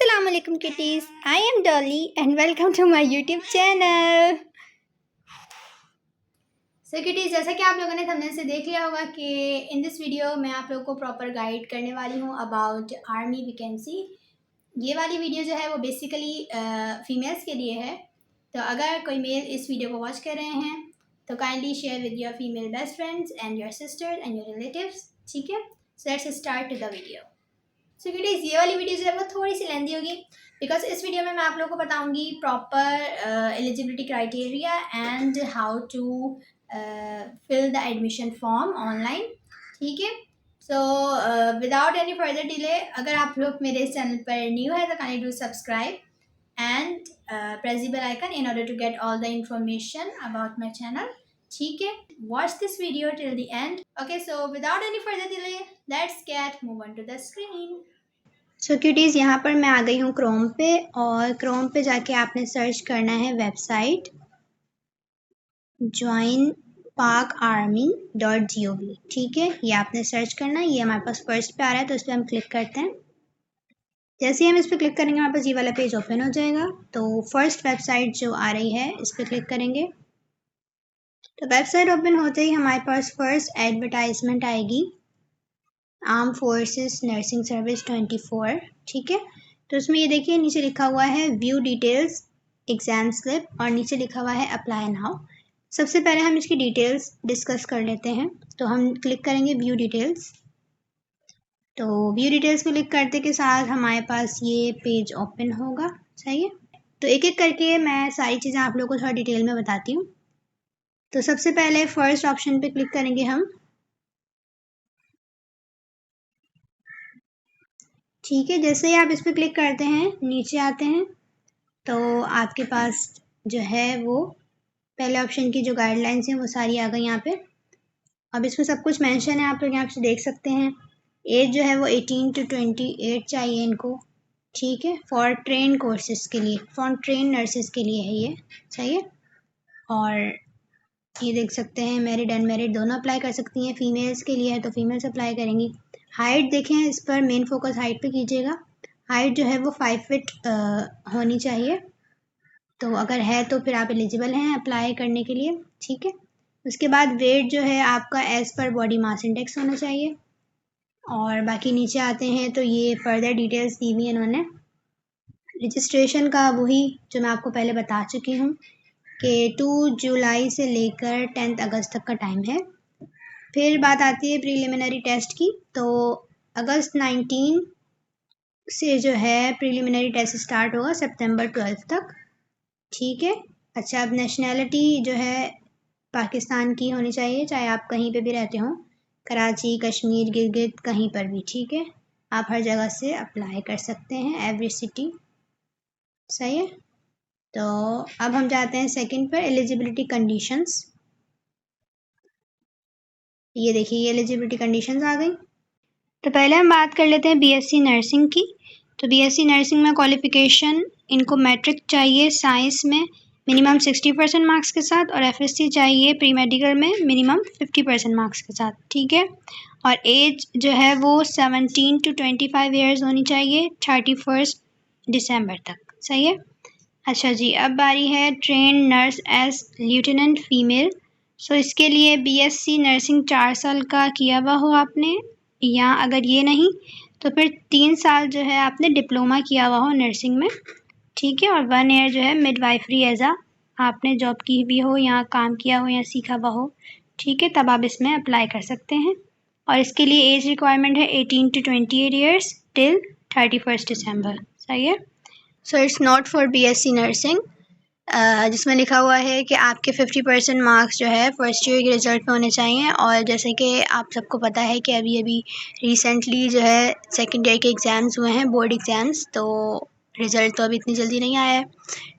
Assalamualaikum kitties. I am Dolly and welcome to my YouTube channel. So kitties, जैसा कि आप लोगों ने थंबनेल से देख लिया होगा कि इन दिस वीडियो मैं आप लोगों को प्रॉपर गाइड करने वाली हूँ अबाउट आर्मी वैकेंसी। ये वाली वीडियो जो है वो बेसिकली फीमेल्स के लिए है। तो अगर कोई मेल इस वीडियो को वॉच कर रहे हैं तो kindly share with your female best friends and your sisters and your relatives, ठीक है। So let's start to the video. So kiddies, ये वाली वीडियो जो है वो थोड़ी सी लेंदी होगी बिकॉज इस वीडियो में मैं आप लोगों को बताऊंगी proper eligibility criteria and how to fill the admission form online, ठीक है। So without any further delay, अगर आप लोग मेरे इस चैनल पर न्यू है तो kindly do subscribe and press the bell icon in order to get all the information about my channel, ठीक है। Watch this video till the end. Okay, so without any further delay let's get move on to the screen. So cuties, यहाँ पर मैं आ गई हूँ Chrome पे, और Chrome पे जाके आपने सर्च करना है वेबसाइट joinparkarmy.gov, ठीक है। ये आपने सर्च करना है, ये हमारे पास फर्स्ट पे आ रहा है तो इस पर हम क्लिक करते हैं। जैसे ही हम इस पर क्लिक करेंगे हमारे पास ये वाला पेज ओपन हो जाएगा। तो फर्स्ट वेबसाइट जो आ रही है इस पर क्लिक करेंगे तो वेबसाइट ओपन होते ही हमारे पास फर्स्ट एडवर्टाइजमेंट आएगी, आर्म फोर्सेस नर्सिंग सर्विस 24, ठीक है। तो उसमें ये देखिए नीचे लिखा हुआ है व्यू डिटेल्स एग्जाम स्लिप और नीचे लिखा हुआ है अप्लाई नाउ। सबसे पहले हम इसकी डिटेल्स डिस्कस कर लेते हैं। तो हम क्लिक करेंगे व्यू डिटेल्स। तो व्यू डिटेल्स को क्लिक करते के साथ हमारे पास ये पेज ओपन होगा, सही है। तो एक एक करके मैं सारी चीज़ें आप लोगों को थोड़ा डिटेल में बताती हूँ। तो सबसे पहले फर्स्ट ऑप्शन पे क्लिक करेंगे हम, ठीक है। जैसे ही आप इस पर क्लिक करते हैं नीचे आते हैं तो आपके पास जो है वो पहले ऑप्शन की जो गाइडलाइंस हैं वो सारी आ गई यहाँ पे। अब इसमें सब कुछ मेंशन है, आप लोग यहाँ पे देख सकते हैं। एज जो है वो 18 to 28 चाहिए इनको, ठीक है। फॉर ट्रेन कोर्सेज के लिए, फॉर ट्रेन नर्सेज के लिए है ये, सही है। और ये देख सकते हैं मैरिड अनमैरिड दोनों अप्लाई कर सकती हैं। फीमेल्स के लिए है तो फीमेल्स अप्लाई करेंगी। हाइट देखें, इस पर मेन फोकस हाइट पे कीजिएगा। हाइट जो है वो 5 फीट होनी चाहिए। तो अगर है तो फिर आप एलिजिबल हैं अप्लाई करने के लिए, ठीक है। उसके बाद वेट जो है आपका as per body mass index होना चाहिए। और बाकी नीचे आते हैं तो ये फर्दर डिटेल्स दी हुई है इन्होंने। रजिस्ट्रेशन का वही जो मैं आपको पहले बता चुकी हूँ कि 2 जुलाई से लेकर 10 अगस्त तक का टाइम है। फिर बात आती है प्रीलिमिनरी टेस्ट की। तो अगस्त 19 से जो है प्रीलिमिनरी टेस्ट स्टार्ट होगा सितंबर 12 तक, ठीक है। अच्छा, अब नेशनैलिटी जो है पाकिस्तान की होनी चाहिए, चाहे आप कहीं पे भी रहते हो, कराची, कश्मीर, गिलगित, कहीं पर भी, ठीक है। आप हर जगह से अप्लाई कर सकते हैं, एवरी सिटी, सही है। तो अब हम जाते हैं सेकंड पर, एलिजिबिलिटी कंडीशंस। ये देखिए ये एलिजिबिलिटी कंडीशंस आ गई। तो पहले हम बात कर लेते हैं बीएससी नर्सिंग की। तो बीएससी नर्सिंग में क्वालिफिकेशन इनको मैट्रिक चाहिए साइंस में मिनिमम 60% मार्क्स के साथ, और एफएससी चाहिए प्री मेडिकल में मिनिमम 50% मार्क्स के साथ, ठीक है। और एज जो है वो 17 to 25 ईयर्स होनी चाहिए 31 दिसंबर तक, सही है। अच्छा जी, अब बारी है train nurse as lieutenant female. So इसके लिए बीएससी नर्सिंग 4 साल का किया हुआ हो आपने, या अगर ये नहीं तो फिर 3 साल जो है आपने डिप्लोमा किया हुआ हो नर्सिंग में, ठीक है। और 1 ईयर जो है मिडवाइफरी एज आपने जॉब की भी हो या काम किया हो या सीखा हुआ हो, ठीक है, तब आप इसमें अप्लाई कर सकते हैं। और इसके लिए एज रिक्वायरमेंट है 18 to 28 ईयर्स टिल 31 दिसंबर, सही है। So it's not for BSc nursing, जिसमें लिखा हुआ है कि आपके 50% मार्क्स जो है फर्स्ट ईयर के रिज़ल्ट में होने चाहिए। और जैसे कि आप सबको पता है कि अभी अभी रिसेंटली जो है सेकेंड ईयर के एग्ज़ाम्स हुए हैं, बोर्ड एग्ज़ाम्स, तो रिज़ल्ट तो अभी इतनी जल्दी नहीं आया है।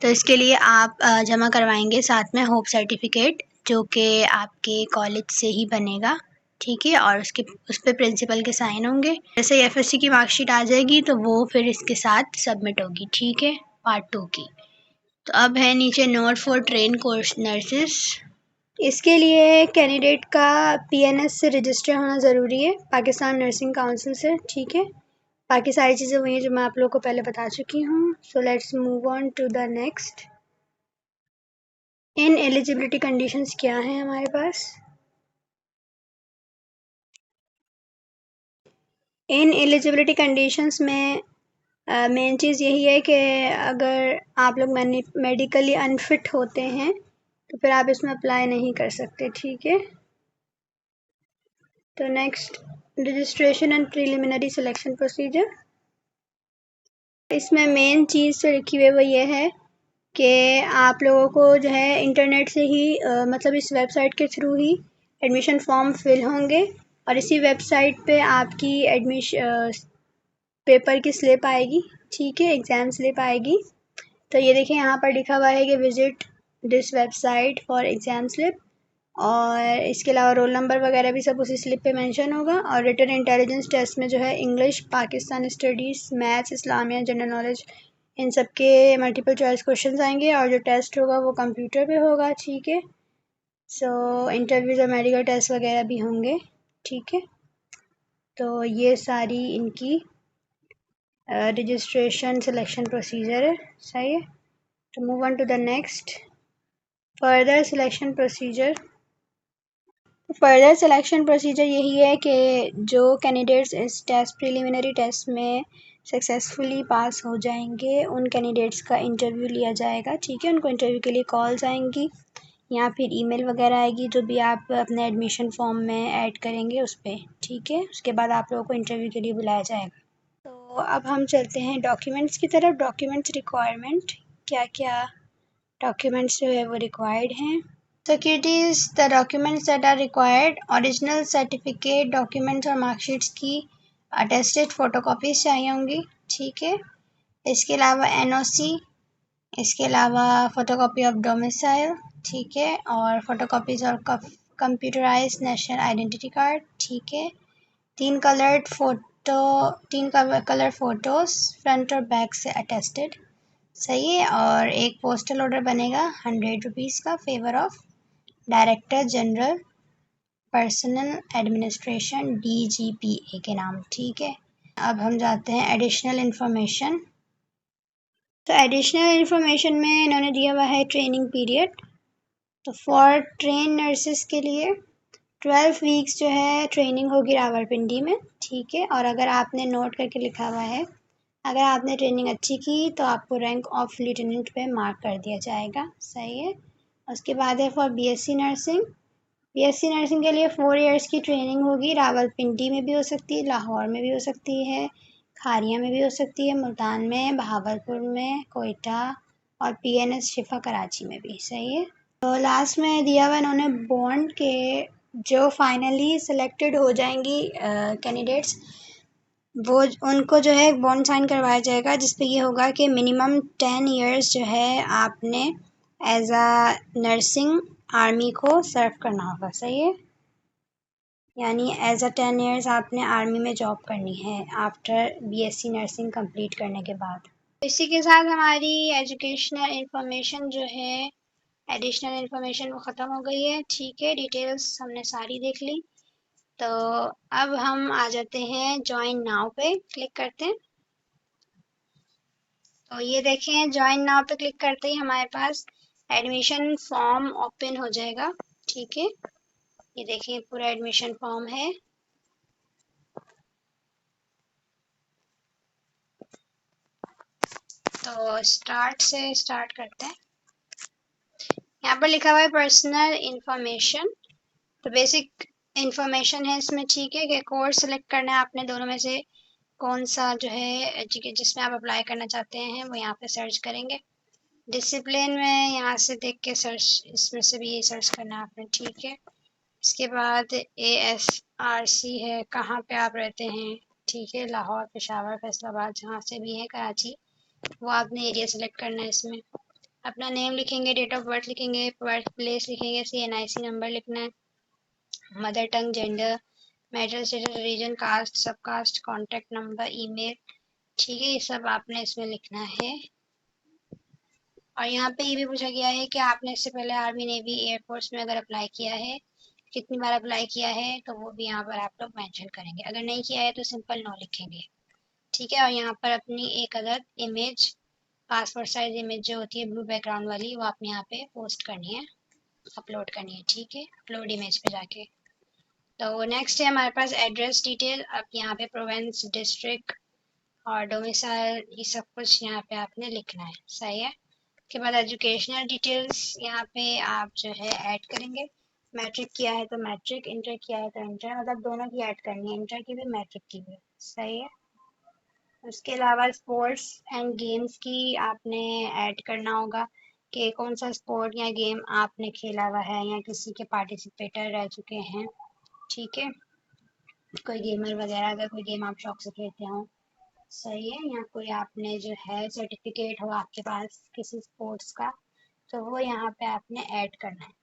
तो इसके लिए आप जमा करवाएंगे साथ में होप सर्टिफिकेट, जो कि आपके कॉलेज से ही बनेगा, ठीक है। और उस पर प्रिंसिपल के साइन होंगे। जैसे एफएससी की मार्कशीट आ जाएगी तो वो फिर इसके साथ सबमिट होगी, ठीक है, पार्ट 2 की। तो अब है नीचे note for train course nurses. इसके लिए कैंडिडेट का पीएनएस से रजिस्टर होना ज़रूरी है, पाकिस्तान नर्सिंग काउंसिल से, ठीक है। बाकी सारी चीज़ें वही हैं जो मैं आप लोगों को पहले बता चुकी हूँ। So let's move on to the next. इन एलिजिबिलिटी कंडीशंस क्या हैं हमारे पास? इन एलिजिबिलिटी कंडीशंस में मेन चीज़ यही है कि अगर आप लोग मेडिकली अनफिट होते हैं तो फिर आप इसमें अप्लाई नहीं कर सकते, ठीक है। तो next, registration and preliminary selection procedure. इसमें मेन चीज़ जो लिखी हुई है वो ये है कि आप लोगों को जो है इंटरनेट से ही मतलब इस वेबसाइट के थ्रू ही एडमिशन फॉर्म फिल होंगे और इसी वेबसाइट पे आपकी एडमिशन पेपर की स्लिप आएगी, ठीक है, एग्ज़ाम स्लिप आएगी। तो ये देखिए यहाँ पर लिखा हुआ है कि visit this website for exam slip, और इसके अलावा रोल नंबर वगैरह भी सब उसी स्लिप पे मेंशन होगा। और रिटन इंटेलिजेंस टेस्ट में जो है English, Pakistan studies, maths, Islamiya, general knowledge, इन सब के मल्टीपल चॉइस क्वेश्चंस आएंगे और जो टेस्ट होगा वो कंप्यूटर पे होगा, ठीक है। सो इंटरव्यूज़ और मेडिकल टेस्ट वगैरह भी होंगे, ठीक है। तो ये सारी इनकी रजिस्ट्रेशन सिलेक्शन प्रोसीजर है, सही है। तो move on to the next, further selection procedure. Further selection procedure यही है कि जो कैंडिडेट्स इस टेस्ट प्रिलिमिनरी टेस्ट में सक्सेसफुली पास हो जाएंगे उन कैंडिडेट्स का इंटरव्यू लिया जाएगा, ठीक है। उनको इंटरव्यू के लिए कॉल्स आएंगी या फिर ईमेल वगैरह आएगी जो भी आप अपने एडमिशन फॉर्म में ऐड करेंगे उस पर, ठीक है। उसके बाद आप लोगों को इंटरव्यू के लिए बुलाया जाएगा। तो अब हम चलते हैं डॉक्यूमेंट्स की तरफ। डॉक्यूमेंट्स रिक्वायरमेंट, क्या क्या डॉक्यूमेंट्स जो है वो रिक्वायर्ड हैं। Securities, the documents that are required, original certificate, documents और मार्कशीट्स की अटेस्टेड फ़ोटोकॉपीज़ चाहिए होंगी, ठीक है। इसके अलावा एनओसी, इसके अलावा फ़ोटोकॉपी ऑफ डोमिसाइल, ठीक है, और फ़ोटोकॉपीज़ और कंप्यूटराइज नेशनल आइडेंटिटी कार्ड, ठीक है। 3 कलर फ़ोटोज़ फ्रंट और बैक से अटेस्टेड, सही है। और एक पोस्टल ऑर्डर बनेगा 100 रुपीज़ का, favour of director general personal administration DGPA के नाम, ठीक है। अब हम जाते हैं एडिशनल इन्फॉर्मेशन। तो एडिशनल इन्फॉर्मेशन में इन्होंने दिया हुआ है ट्रेनिंग पीरियड। तो फॉर ट्रेन नर्सेस के लिए 12 वीक्स जो है ट्रेनिंग होगी रावलपिंडी में, ठीक है। और अगर आपने नोट करके लिखा हुआ है, अगर आपने ट्रेनिंग अच्छी की तो आपको रैंक ऑफ लेफ्टिनेंट पे मार्क कर दिया जाएगा, सही है। उसके बाद है for BSc nursing. BSc nursing के लिए 4 इयर्स की ट्रेनिंग होगी। रावलपिंडी में भी हो सकती है, लाहौर में भी हो सकती है, खारिया में भी हो सकती है, मुल्तान में, बहावलपुर में, कोयटा और PNS शिफा कराची में भी, सही है। तो लास्ट में दिया हुआ इन्होंने बॉन्ड के जो फाइनली सिलेक्टेड हो जाएंगी कैंडिडेट्स, वो उनको जो है बॉन्ड साइन करवाया जाएगा जिसपे ये होगा कि मिनिमम 10 इयर्स जो है आपने एज अ नर्सिंग आर्मी को सर्व करना होगा, सही है। यानी एज अ 10 इयर्स आपने आर्मी में जॉब करनी है आफ्टर BSc नर्सिंग कंप्लीट करने के बाद। इसी के साथ हमारी एजुकेशनल इंफॉर्मेशन जो है, एडिशनल इंफॉर्मेशन वो ख़त्म हो गई है, ठीक है। डिटेल्स हमने सारी देख ली। तो अब हम आ जाते हैं ज्वाइन नाउ पे क्लिक करते हैं। तो ये देखें ज्वाइन नाउ पे क्लिक करते ही हमारे पास एडमिशन फॉर्म ओपन हो जाएगा, ठीक है। ये देखिए पूरा एडमिशन फॉर्म है। तो स्टार्ट से स्टार्ट करते हैं। यहाँ पर लिखा हुआ है पर्सनल इंफॉर्मेशन। तो बेसिक इंफॉर्मेशन है इसमें, ठीक है, कि कोर्स सेलेक्ट करना है आपने दोनों में से कौन सा जो है जिसमें आप अप्लाई करना चाहते हैं वो यहाँ पे सर्च करेंगे। डिसिप्लिन में यहाँ से देख के सर्च, इसमें से भी ये सर्च करना है आपने, ठीक है। इसके बाद ASRC है, कहाँ पे आप रहते हैं, ठीक है, लाहौर, पेशावर, फैसलाबाद, जहाँ से भी है, कराची, वो आपने एरिया सेलेक्ट करना है। इसमें अपना नेम लिखेंगे, डेट ऑफ बर्थ लिखेंगे, बर्थ प्लेस लिखेंगे, CNIC नंबर लिखना है, mother tongue, gender, marital status, region, caste, सब कास्ट, कॉन्टैक्ट नंबर, ईमेल, ठीक है, ये सब आपने इसमें लिखना है। और यहाँ पे ये भी पूछा गया है कि आपने इससे पहले आर्मी, नेवी, एयरफोर्स में अगर अप्लाई किया है, कितनी बार अप्लाई किया है, तो वो भी यहाँ पर आप लोग मेंशन करेंगे। अगर नहीं किया है तो सिंपल नो लिखेंगे। ठीक है। और यहाँ पर अपनी एक अदद इमेज, पासपोर्ट साइज इमेज जो होती है ब्लू बैकग्राउंड वाली, वो आपने यहाँ पे पोस्ट करनी है, अपलोड करनी है। ठीक है, अपलोड इमेज पे जाके। तो नेक्स्ट है हमारे पास एड्रेस डिटेल। अब यहाँ पे प्रोविंस, डिस्ट्रिक्ट और डोमिसाइल, ये सब कुछ यहाँ पे आपने लिखना है। सही है। उसके बाद एजुकेशनल डिटेल्स यहाँ पे आप जो है ऐड करेंगे। मैट्रिक किया है तो मैट्रिक, इंटर किया है तो इंटर, मतलब दोनों की ऐड करनी है, इंटर की भी मैट्रिक की भी। सही है। उसके अलावा स्पोर्ट्स एंड गेम्स की आपने ऐड करना होगा कि कौन सा स्पोर्ट या गेम आपने खेला हुआ है या किसी के पार्टिसिपेटर रह चुके हैं। ठीक है, कोई गेमर वगैरह, अगर कोई गेम आप शौक से खेलते हो। सही है। या कोई आपने जो है सर्टिफिकेट हो आपके पास किसी स्पोर्ट्स का, तो वो यहाँ पे आपने ऐड करना है।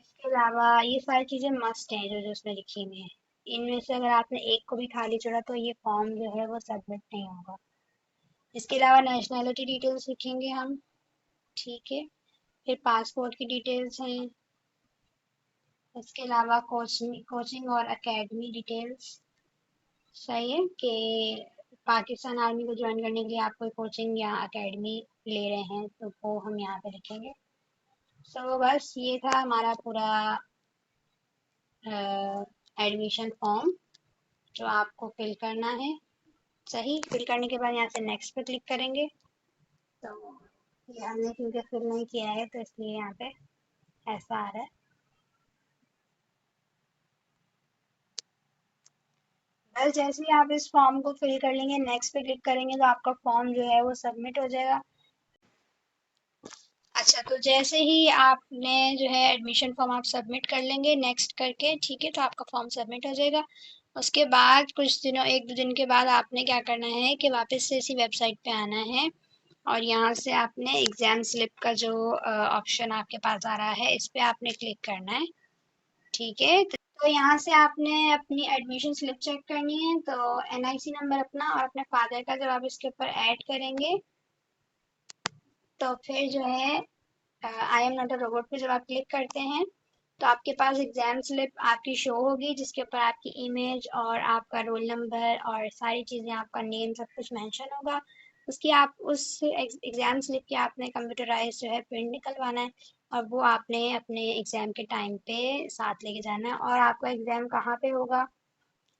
इसके अलावा ये सारी चीज़ें मस्ट हैं जो जो उसमें लिखी हुई हैं। इनमें से अगर आपने एक को भी खाली छोड़ा तो ये फॉर्म जो है वो सबमिट नहीं होगा। इसके अलावा नेशनैलिटी डिटेल्स लिखेंगे हम। ठीक है। फिर पासपोर्ट की डिटेल्स हैं। इसके अलावा कोचिंग और एकेडमी डिटेल्स। सही है कि पाकिस्तान आर्मी को ज्वाइन करने के लिए आप कोई कोचिंग या एकेडमी ले रहे हैं तो वो हम यहाँ पे लिखेंगे। सो बस ये था हमारा पूरा एडमिशन फॉर्म जो आपको फिल करना है। सही, फिल करने के बाद यहाँ से नेक्स्ट पे क्लिक करेंगे। तो ये हमने क्योंकि फिल नहीं किया है तो इसलिए यहाँ पे ऐसा आ रहा है। बस जैसे ही आप इस फॉर्म को फिल कर लेंगे, नेक्स्ट पे क्लिक करेंगे, तो आपका फॉर्म जो है वो सबमिट हो जाएगा। अच्छा, तो जैसे ही आपने जो है एडमिशन फॉर्म आप सबमिट कर लेंगे नेक्स्ट करके, ठीक है, तो आपका फॉर्म सबमिट हो जाएगा। उसके बाद कुछ दिनों, एक दो दिन के बाद आपने क्या करना है कि वापस से इसी वेबसाइट पे आना है और यहाँ से आपने एग्ज़ाम स्लिप का जो ऑप्शन आपके पास आ रहा है इस पे आपने क्लिक करना है। ठीक है, तो यहाँ से आपने अपनी एडमिशन स्लिप चेक करनी है। तो एनआईसी नंबर अपना और अपने फादर का जब आप इसके ऊपर ऐड करेंगे तो फिर जो है I am not a robot पे जब आप क्लिक करते हैं तो आपके पास एग्जाम स्लिप आपकी शो होगी जिसके ऊपर आपकी इमेज और आपका रोल नंबर और सारी चीज़ें, आपका नेम, सब कुछ मेंशन होगा। उसकी आप उस एग्जाम स्लिप की आपने कंप्यूटराइज जो है प्रिंट निकलवाना है और वो आपने अपने एग्जाम के टाइम पे साथ लेके जाना है। और आपका एग्जाम कहाँ पे होगा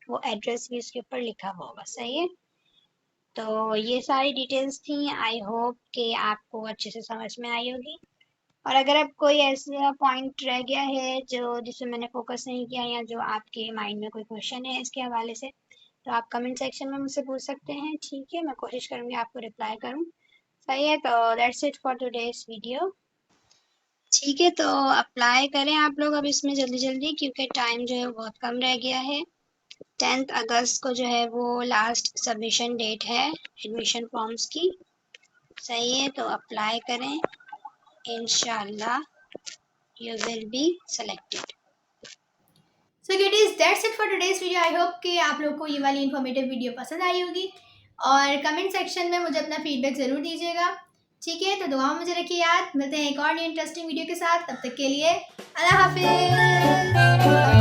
वो एड्रेस भी उसके ऊपर लिखा हुआ होगा। सही है। तो ये सारी डिटेल्स थी। आई होप कि आपको अच्छे से समझ में आई होगी। और अगर अब कोई ऐसा पॉइंट रह गया है जो जिसमें मैंने फोकस नहीं किया या जो आपके माइंड में कोई क्वेश्चन है इसके हवाले से, तो आप कमेंट सेक्शन में मुझसे पूछ सकते हैं। ठीक है, मैं कोशिश करूँगी आपको रिप्लाई करूँ। सही है। तो that's it for today's video. ठीक है, तो अप्लाई करें आप लोग अब इसमें जल्दी जल्दी क्योंकि टाइम जो है वो बहुत कम रह गया है। 10 अगस्त को जो है वो लास्ट सबमिशन डेट है एडमिशन फॉर्म्स की। सही है, तो अप्लाई करें, इंशाल्लाह you will be selected. So kiddies that's it for today's video. I hope कि आप लोग को ये वाली इन्फॉर्मेटिव वीडियो पसंद आई होगी और कमेंट सेक्शन में मुझे अपना फीडबैक ज़रूर दीजिएगा। ठीक है, तो दुआ में मुझे रखिए याद। मिलते हैं एक और न्यू इंटरेस्टिंग वीडियो के साथ, तब तक के लिए अल्लाह हाफिज़।